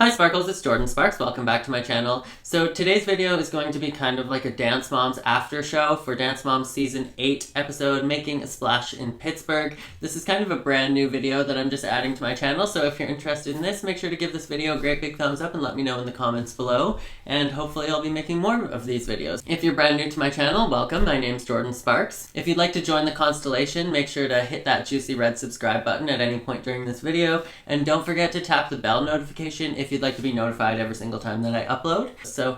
Hi Sparkles, it's Jordan Sparks. Welcome back to my channel. So today's video is going to be kind of like a Dance Moms after show for Dance Moms Season 8 episode, Making a Splash in Pittsburgh. This is kind of a brand new video that I'm just adding to my channel, so if you're interested in this, make sure to give this video a great big thumbs up and let me know in the comments below, and hopefully I'll be making more of these videos. If you're brand new to my channel, welcome. My name's Jordan Sparks. If you'd like to join the constellation, make sure to hit that juicy red subscribe button at any point during this video, and don't forget to tap the bell notification if you'd like to be notified every single time that I upload. So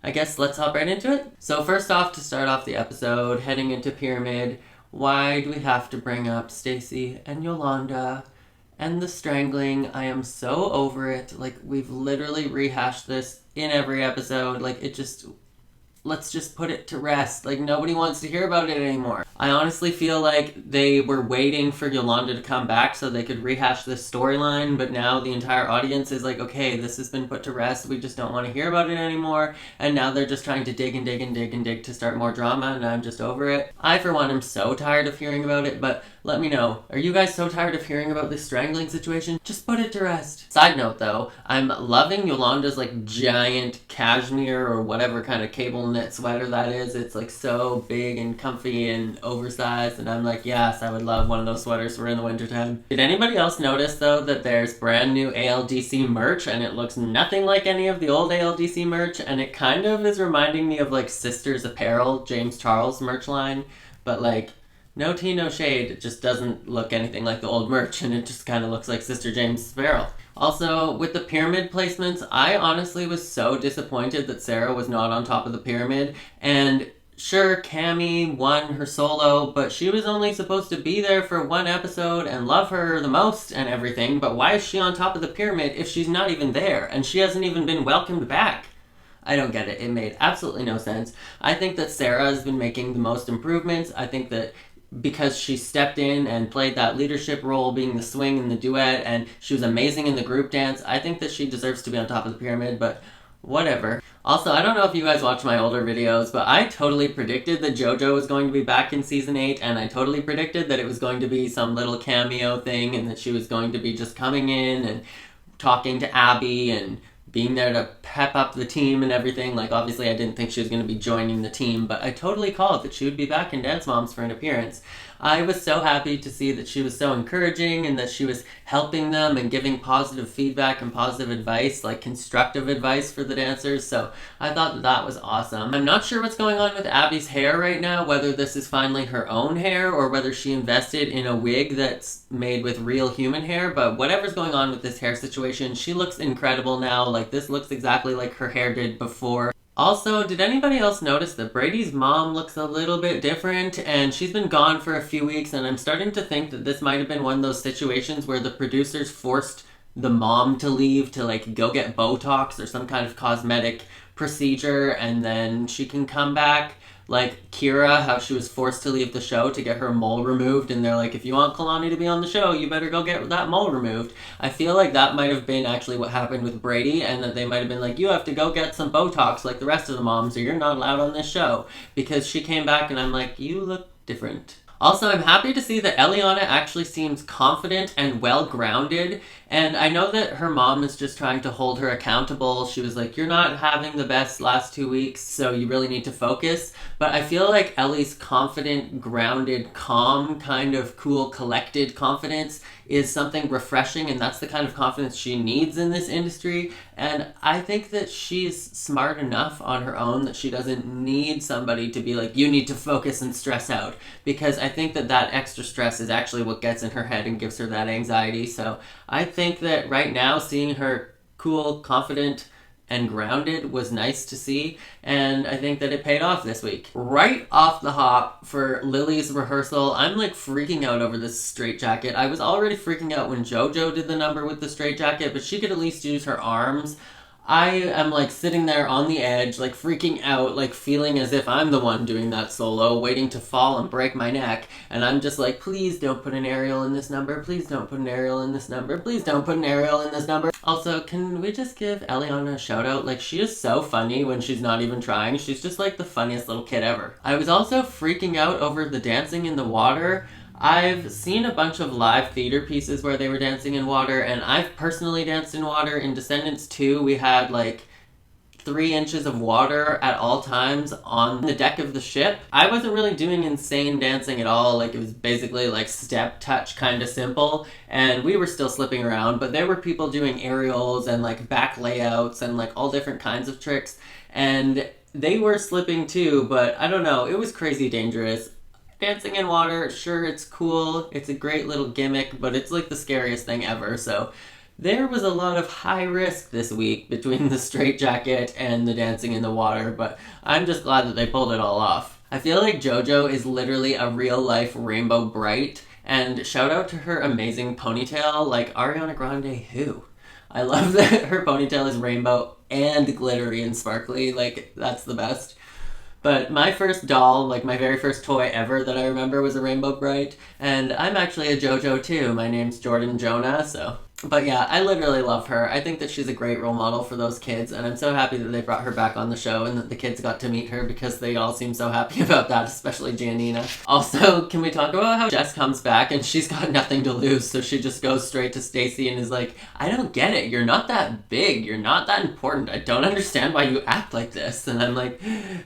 I guess let's hop right into it. So first off, to start off the episode, heading into Pyramid, why do we have to bring up Stacy and Yolanda and the strangling? I am so over it. Like, we've literally rehashed this in every episode. Like, let's just put it to rest. Like, nobody wants to hear about it anymore. I honestly feel like they were waiting for Yolanda to come back so they could rehash this storyline, but now the entire audience is like, okay, this has been put to rest, we just don't want to hear about it anymore, and now they're just trying to dig and dig and dig and dig to start more drama, and I'm just over it. I, for one, am so tired of hearing about it, but let me know. Are you guys so tired of hearing about this strangling situation? Just put it to rest. Side note though, I'm loving Yolanda's like giant cashmere or whatever kind of cable knit sweater that is. It's like so big and comfy and oversized, and I'm like, yes, I would love one of those sweaters for in the wintertime. Did anybody else notice though that there's brand new ALDC merch and it looks nothing like any of the old ALDC merch, and it kind of is reminding me of like Sisters Apparel, James Charles merch line, but like, no tea, no shade, it just doesn't look anything like the old merch, and it just kind of looks like Sister James' Apparel. Also, with the pyramid placements, I honestly was so disappointed that Sarah was not on top of the pyramid, and sure, Cammy won her solo, but she was only supposed to be there for one episode and love her the most and everything, but why is she on top of the pyramid if she's not even there, and she hasn't even been welcomed back? I don't get it. It made absolutely no sense. I think that Sarah has been making the most improvements. I think that because she stepped in and played that leadership role, being the swing in the duet, and she was amazing in the group dance, I think that she deserves to be on top of the pyramid, but whatever. Also, I don't know if you guys watch my older videos, but I totally predicted that JoJo was going to be back in Season 8, and I totally predicted that it was going to be some little cameo thing, and that she was going to be just coming in and talking to Abby and being there to pep up the team and everything. Like, obviously I didn't think she was going to be joining the team, but I totally called that she would be back in Dance Moms for an appearance. I was so happy to see that she was so encouraging and that she was helping them and giving positive feedback and positive advice, like constructive advice for the dancers, so I thought that that was awesome. I'm not sure what's going on with Abby's hair right now, whether this is finally her own hair or whether she invested in a wig that's made with real human hair, but whatever's going on with this hair situation, she looks incredible now. Like, this looks exactly like her hair did before. Also, did anybody else notice that Brady's mom looks a little bit different, and she's been gone for a few weeks, and I'm starting to think that this might have been one of those situations where the producers forced the mom to leave to like go get Botox or some kind of cosmetic procedure, and then she can come back. Like Kira, how she was forced to leave the show to get her mole removed, and they're like, if you want Kalani to be on the show, you better go get that mole removed. I feel like that might have been actually what happened with Brady, and that they might have been like, you have to go get some Botox like the rest of the moms, or you're not allowed on this show. Because she came back, and I'm like, you look different. Also, I'm happy to see that Eliana actually seems confident and well-grounded, and I know that her mom is just trying to hold her accountable. She was like, you're not having the best last 2 weeks, so you really need to focus. But I feel like Ellie's confident, grounded, calm, kind of cool, collected confidence is something refreshing, and that's the kind of confidence she needs in this industry. And I think that she's smart enough on her own that she doesn't need somebody to be like, you need to focus and stress out, because I think that that extra stress is actually what gets in her head and gives her that anxiety. So I think that right now, seeing her cool, confident, and grounded was nice to see, and I think that it paid off this week. Right off the hop for Lily's rehearsal, I'm like freaking out over this straitjacket. I was already freaking out when JoJo did the number with the straitjacket, but she could at least use her arms. I am like sitting there on the edge, like freaking out, like feeling as if I'm the one doing that solo, waiting to fall and break my neck, and I'm just like, please don't put an aerial in this number, please don't put an aerial in this number, please don't put an aerial in this number. Also, can we just give Eliana a shout out? Like, she is so funny when she's not even trying. She's just like the funniest little kid ever. I was also freaking out over the dancing in the water. I've seen a bunch of live theater pieces where they were dancing in water, and I've personally danced in water. In Descendants 2, we had like 3 inches of water at all times on the deck of the ship. I wasn't really doing insane dancing at all. Like, it was basically like step touch, kind of simple, and we were still slipping around, but there were people doing aerials and like back layouts and like all different kinds of tricks, and they were slipping too, but I don't know, it was crazy dangerous. Dancing in water, sure, it's cool, it's a great little gimmick, but it's like the scariest thing ever, so there was a lot of high risk this week between the straitjacket and the dancing in the water, but I'm just glad that they pulled it all off. I feel like JoJo is literally a real-life Rainbow Bright, and shout out to her amazing ponytail, like Ariana Grande who? I love that her ponytail is rainbow and glittery and sparkly, like, that's the best. But my first doll, like my very first toy ever that I remember, was a Rainbow Bright, and I'm actually a JoJo too. My name's Jordan Jonah, so... But yeah, I literally love her. I think that she's a great role model for those kids, and I'm so happy that they brought her back on the show and that the kids got to meet her because they all seem so happy about that, especially Giannina. Also, can we talk about how Jess comes back and she's got nothing to lose, so she just goes straight to Stacy and is like, I don't get it. You're not that big. You're not that important. I don't understand why you act like this. And I'm like,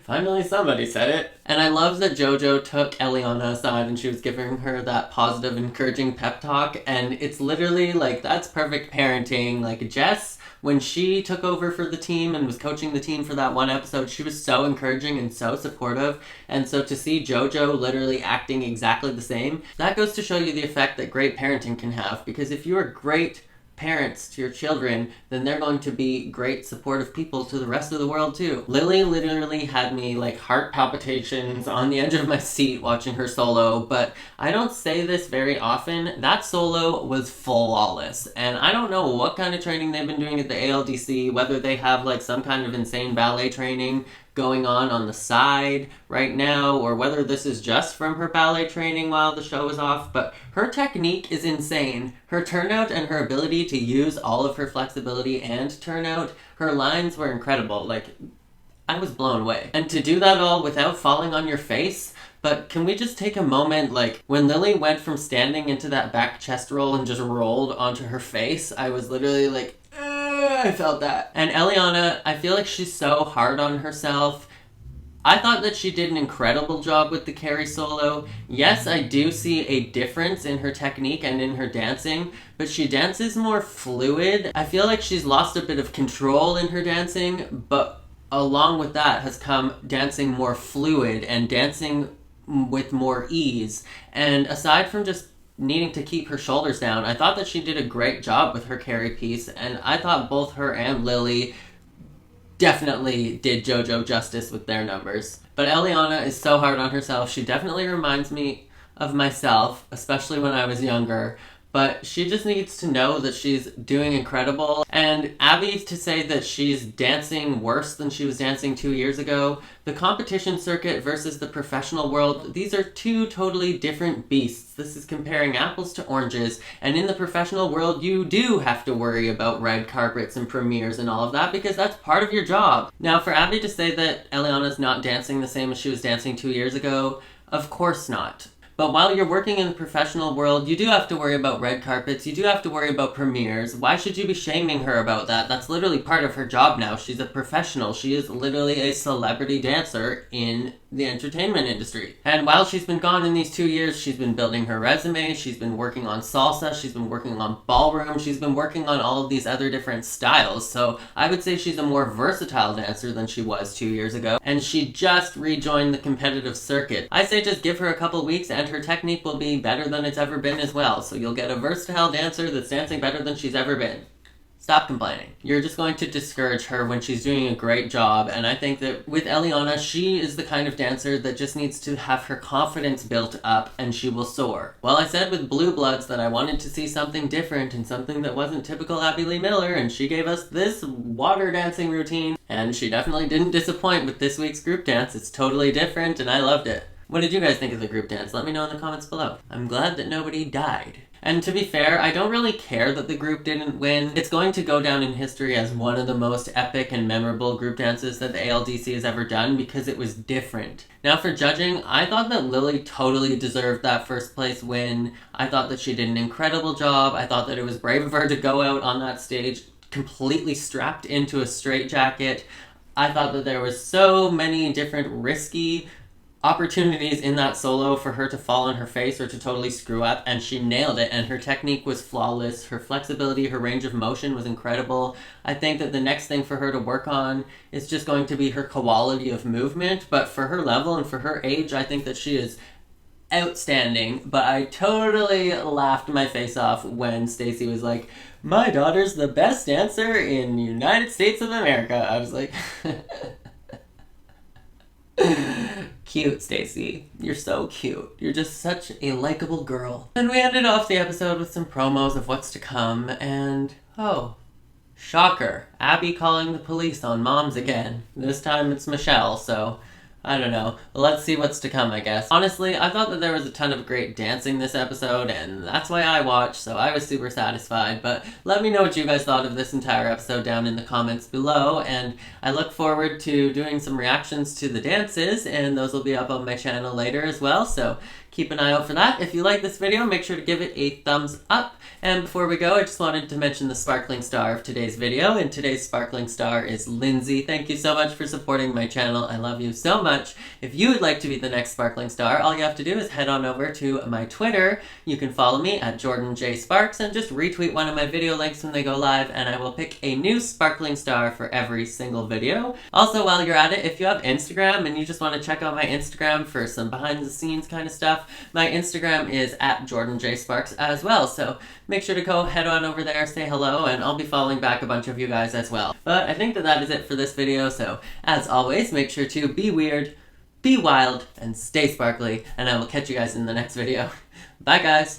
finally somebody said it. And I love that JoJo took Eliana aside and she was giving her that positive, encouraging pep talk, and it's literally like, that's perfect parenting. Like, Jess, when she took over for the team and was coaching the team for that one episode, she was so encouraging and so supportive, and so to see JoJo literally acting exactly the same, that goes to show you the effect that great parenting can have, because if you are great parents to your children, then they're going to be great supportive people to the rest of the world too. Lily literally had me like heart palpitations on the edge of my seat watching her solo, but I don't say this very often, that solo was flawless, and I don't know what kind of training they've been doing at the ALDC, whether they have like some kind of insane ballet training going on the side right now, or whether this is just from her ballet training while the show is off, but her technique is insane. Her turnout and her ability to use all of her flexibility and turnout, her lines were incredible. Like, I was blown away. And to do that all without falling on your face. But can we just take a moment, like, when Lily went from standing into that back chest roll and just rolled onto her face, I was literally like, I felt that. And Eliana, I feel like she's so hard on herself. I thought that she did an incredible job with the Carrie solo. Yes, I do see a difference in her technique and in her dancing, but she dances more fluid. I feel like she's lost a bit of control in her dancing, but along with that has come dancing more fluid and dancing with more ease. And aside from just needing to keep her shoulders down, I thought that she did a great job with her Carrie piece, and I thought both her and Lily definitely did JoJo justice with their numbers. But Eliana is so hard on herself. She definitely reminds me of myself, especially when I was younger. But she just needs to know that she's doing incredible. And Abby, to say that she's dancing worse than she was dancing 2 years ago, the competition circuit versus the professional world, these are two totally different beasts. This is comparing apples to oranges. And in the professional world, you do have to worry about red carpets and premieres and all of that, because that's part of your job. Now, for Abby to say that Eliana's not dancing the same as she was dancing 2 years ago, of course not. But while you're working in the professional world, you do have to worry about red carpets, you do have to worry about premieres. Why should you be shaming her about that? That's literally part of her job now. She's a professional. She is literally a celebrity dancer in the entertainment industry. And while she's been gone in these 2 years, she's been building her resume, she's been working on salsa, she's been working on ballroom, she's been working on all of these other different styles. So I would say she's a more versatile dancer than she was 2 years ago. And she just rejoined the competitive circuit. I say just give her a couple weeks and her technique will be better than it's ever been as well. So you'll get a versatile dancer that's dancing better than she's ever been. Stop complaining. You're just going to discourage her when she's doing a great job, and I think that with Eliana, she is the kind of dancer that just needs to have her confidence built up and she will soar. Well, I said with Blue Bloods that I wanted to see something different and something that wasn't typical Abby Lee Miller, and she gave us this water dancing routine, and she definitely didn't disappoint with this week's group dance. It's totally different, and I loved it. What did you guys think of the group dance? Let me know in the comments below. I'm glad that nobody died. And to be fair, I don't really care that the group didn't win. It's going to go down in history as one of the most epic and memorable group dances that the ALDC has ever done because it was different. Now for judging, I thought that Lily totally deserved that first place win. I thought that she did an incredible job. I thought that it was brave of her to go out on that stage completely strapped into a straitjacket. I thought that there was so many different risky opportunities in that solo for her to fall on her face or to totally screw up, and she nailed it, and her technique was flawless. Her flexibility, her range of motion was incredible. I think that the next thing for her to work on is just going to be her quality of movement, but for her level and for her age, I think that she is outstanding. But I totally laughed my face off when Stacy was like, "My daughter's the best dancer in the United States of America." I was like, cute, Stacy. You're so cute. You're just such a likable girl. And we ended off the episode with some promos of what's to come, and oh, shocker. Abby calling the police on moms again. This time it's Michelle, so I don't know. Let's see what's to come, I guess. Honestly, I thought that there was a ton of great dancing this episode, and that's why I watched, so I was super satisfied. But let me know what you guys thought of this entire episode down in the comments below, and I look forward to doing some reactions to the dances, and those will be up on my channel later as well, so keep an eye out for that. If you like this video, make sure to give it a thumbs up. And before we go, I just wanted to mention the sparkling star of today's video, and today's sparkling star is Lindsay. Thank you so much for supporting my channel. I love you so much. If you would like to be the next sparkling star, all you have to do is head on over to my Twitter. You can follow me at JordanJSparks and just retweet one of my video links when they go live, and I will pick a new sparkling star for every single video. Also, while you're at it, if you have Instagram and you just want to check out my Instagram for some behind the scenes kind of stuff, my Instagram is at JordanJSparks as well, so make sure to go head on over there, say hello, and I'll be following back a bunch of you guys as well. But I think that that is it for this video, so as always, make sure to be weird, be wild, and stay sparkly, and I will catch you guys in the next video. Bye guys!